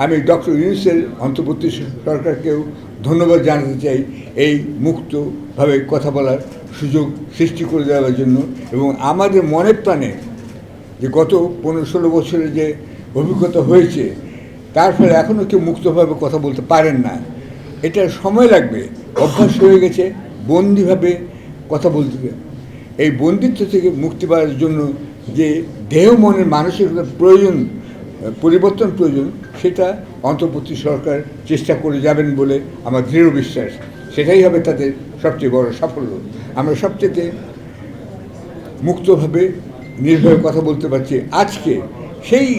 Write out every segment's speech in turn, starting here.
আমি ডক্টর ইউনূসের অন্তর্বর্তী সরকারকেও ধন্যবাদ জানাতে চাই এই মুক্তভাবে কথা বলার সুযোগ সৃষ্টি করে দেওয়ার জন্য, এবং আমাদের মনে প্রাণে যে গত 15-16 বছরের যে অভিজ্ঞতা হয়েছে তার ফলে এখনও কেউ মুক্তভাবে কথা বলতে পারেন না। এটা সময় লাগবে, অভ্যাস হয়ে গেছে বন্দিভাবে কথা বলতে। এই বন্দিত্ব থেকে মুক্তি পাওয়ার জন্য যে দেহ মনের মানসিকতার প্রয়োজন, পরিবর্তন প্রয়োজন, সেটা অন্তর্বর্তী সরকার চেষ্টা করে যাবেন বলে আমার দৃঢ় বিশ্বাস। সেটাই হবে তাদের সবচেয়ে বড় সাফল্য। আমরা সবচেয়ে মুক্তভাবে নির্ভয়ে কথা বলতে পারছি। আজকে সেই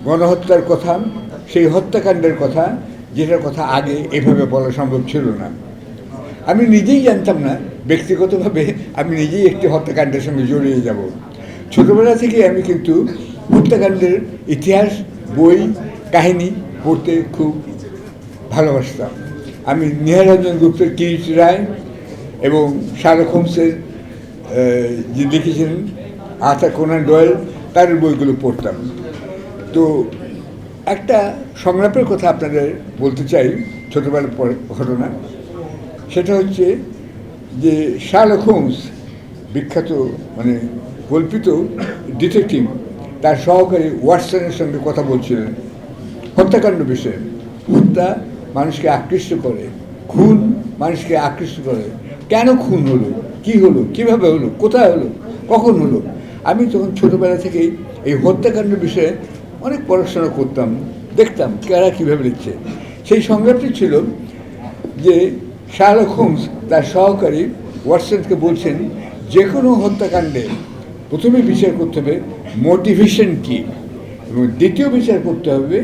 গণহত্যার কথা, সেই হত্যাকাণ্ডের কথা, যেটার কথা আগে এভাবে বলা সম্ভব ছিল না। আমি নিজেই জানতাম না, ব্যক্তিগতভাবে আমি নিজেই একটি হত্যাকাণ্ডের সঙ্গে জড়িয়ে যাব। ছোটোবেলা থেকে আমি কিন্তু হত্যাকাণ্ডের ইতিহাস, বই, কাহিনী পড়তে খুব ভালোবাসতাম। আমি নীহারঞ্জন গুপ্তের কিরিট রায় এবং শার্লক হোমসের যে লিখেছিলেন আর্থার কোনান ডয়েল, তার বইগুলো পড়তাম। তো একটা সংলাপের কথা আপনাদের বলতে চাই, ছোটোবেলার ঘটনা। সেটা হচ্ছে যে শার্লক হোমস, বিখ্যাত মানে কল্পিত ডিটেকটিভ, তার সহকারী ওয়াটসনের সঙ্গে কথা বলছিলেন হত্যাকাণ্ড বিষয়ে। হত্যা মানুষকে আকৃষ্ট করে, খুন মানুষকে আকৃষ্ট করে। কেন খুন হলো, কি হলো, কিভাবে হলো, কোথায় হলো, কখন হলো? আমি তখন ছোটোবেলা থেকেই এই হত্যাকাণ্ড বিষয়ে অনেক পড়াশোনা করতাম, দেখতাম কারা কীভাবে লিখছে। সেই সংগ্রামটি ছিল যে শার্লক হোমস তার সহকারী ওয়াটসনকে বলছেন, যে কোনো হত্যাকাণ্ডে প্রথমে বিচার করতে হবে মোটিভেশন কী, এবং দ্বিতীয় বিচার করতে হবে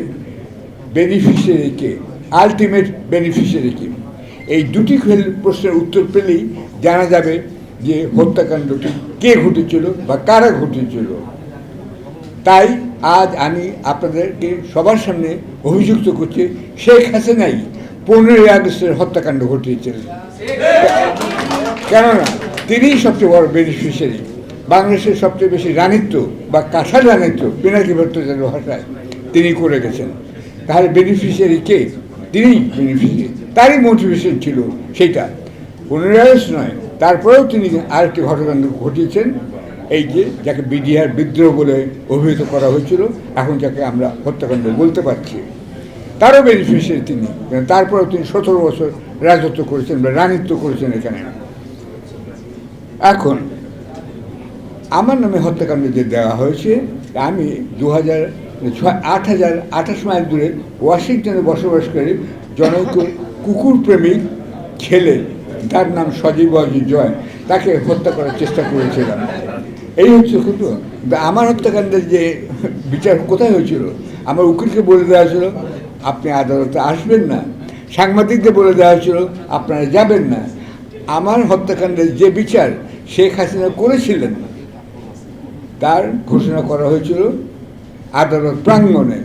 বেনিফিশিয়ারিকে, আলটিমেট বেনিফিশিয়ারিকে। এই দুটি প্রশ্নের উত্তর পেলেই জানা যাবে যে হত্যাকাণ্ডটি কে ঘটেছিল বা কারা ঘটেছিল। তাই আজ আমি আপনাদেরকে সবার সামনে অভিযুক্ত করছি, শেখ হাসিনাই 15ই আগস্টের হত্যাকাণ্ড ঘটিয়েছিলেন। কেননা তিনিই সবচেয়ে বড় বেনিফিশিয়ারি। বাংলাদেশের সবচেয়ে বেশি রানিত্ব বা কাঁঠাল রানিত্ব পিনাকি ভট্টাচার্যের ভাষায় তিনি করে গেছেন। তাহলে বেনিফিশিয়ারি কে? তিনিই বেনিফিশিয়ারি। তারই মোটিভেশন ছিল সেইটা, 15ই আগস্ট নয়। তারপরেও তিনি আরেকটি ঘটনাকাণ্ড ঘটিয়েছেন, এই যে যাকে বিডিআর বিদ্রোহ বলে অভিহিত করা হয়েছিল, এখন যাকে আমরা হত্যাকাণ্ড বলতে পারছি, তারও বেনিফিশিয়ারি তিনি। তারপরেও তিনি 17 বছর রাজত্ব করেছেন বা রানিত্ব করেছেন এখানে। এখন আমার নামে হত্যাকাণ্ড যে দেওয়া হয়েছে, আমি 8,028 মাইল দূরে ওয়াশিংটনে বসবাসকারী জনৈক কুকুর প্রেমিক ছেলে, তার নাম সজীব জয়, তাকে হত্যা করার চেষ্টা করেছিলাম। এই হচ্ছে কিন্তু আমার হত্যাকাণ্ডের যে বিচার কোথায় হয়েছিল, আমার উকিলকে বলে দেওয়া হয়েছিল আপনি আদালতে আসবেন না, সাংবাদিকদের বলে দেওয়া হয়েছিল আপনারা যাবেন না। আমার হত্যাকাণ্ডের যে বিচার শেখ হাসিনা করেছিলেন তার ঘোষণা করা হয়েছিল আদালত প্রাঙ্গণে।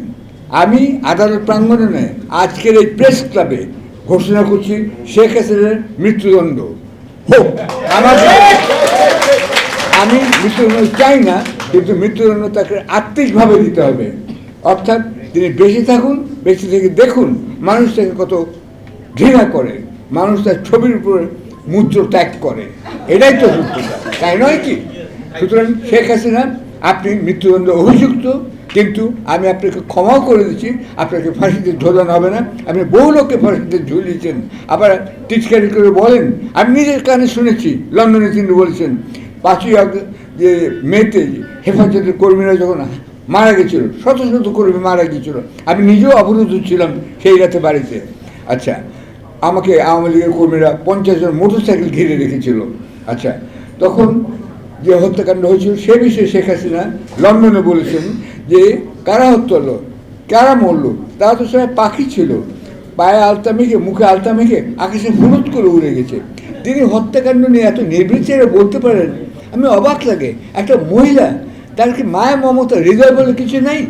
আমি আদালত প্রাঙ্গণে নয়, আজকের এই প্রেস ক্লাবে ঘোষণা করছি শেখ হাসিনার মৃত্যুদণ্ড হোক। আমি মৃত্যুদণ্ড চাই না, কিন্তু মৃত্যুদণ্ড তাকে আত্মিকভাবে দিতে হবে। অর্থাৎ তিনি বেঁচে থাকুন, বেঁচে থেকে দেখুন মানুষ তাকে কত ঘৃণা করে, মানুষ তার ছবির উপরে মূত্র ত্যাগ করে। এটাই তো সত্যতা, তাই নয় কি? সুতরাং শেখ হাসিনা, আপনি মৃত্যুদণ্ড অভিযুক্ত, কিন্তু আমি আপনাকে ক্ষমাও করে দিচ্ছি, আপনাকে ফাঁসিতে ঝোলানো হবে না। আপনি বহু লোককে ফাঁসিতে ঝুলিয়েছেন, আবার টিচকারি করে বলেন। আমি নিজের কানে শুনেছি, লন্ডনে তিনি বলেছেন 5ই যে মেতে হেফাজতের কর্মীরা যখন মারা গেছিল, শত শত কর্মী মারা গিয়েছিল, আমি নিজেও অবরুদ্ধ ছিলাম সেই রাতে বাড়িতে। আচ্ছা, আমাকে আওয়ামী লীগের কর্মীরা 50 জন মোটরসাইকেল ঘিরে রেখেছিল। আচ্ছা, তখন যে হত্যাকাণ্ড হয়েছিল সে বিষয়ে শেখ হাসিনা লন্ডনে বলেছেন যে কারা হত্যা হলো, কারা মরলো, তারা তো সবাই পাখি ছিল, পায়ে আলতা মেখে, মুখে আলতা মেখে আকাশে হুলুদ করে উড়ে গেছে। তিনি হত্যাকাণ্ড নিয়ে এত নির্বিচারে বলতে পারেন, আমি অবাক লাগে। একটা মহিলা, তার কি মায়া মমতা, হৃদয় বলে কিছু নেই?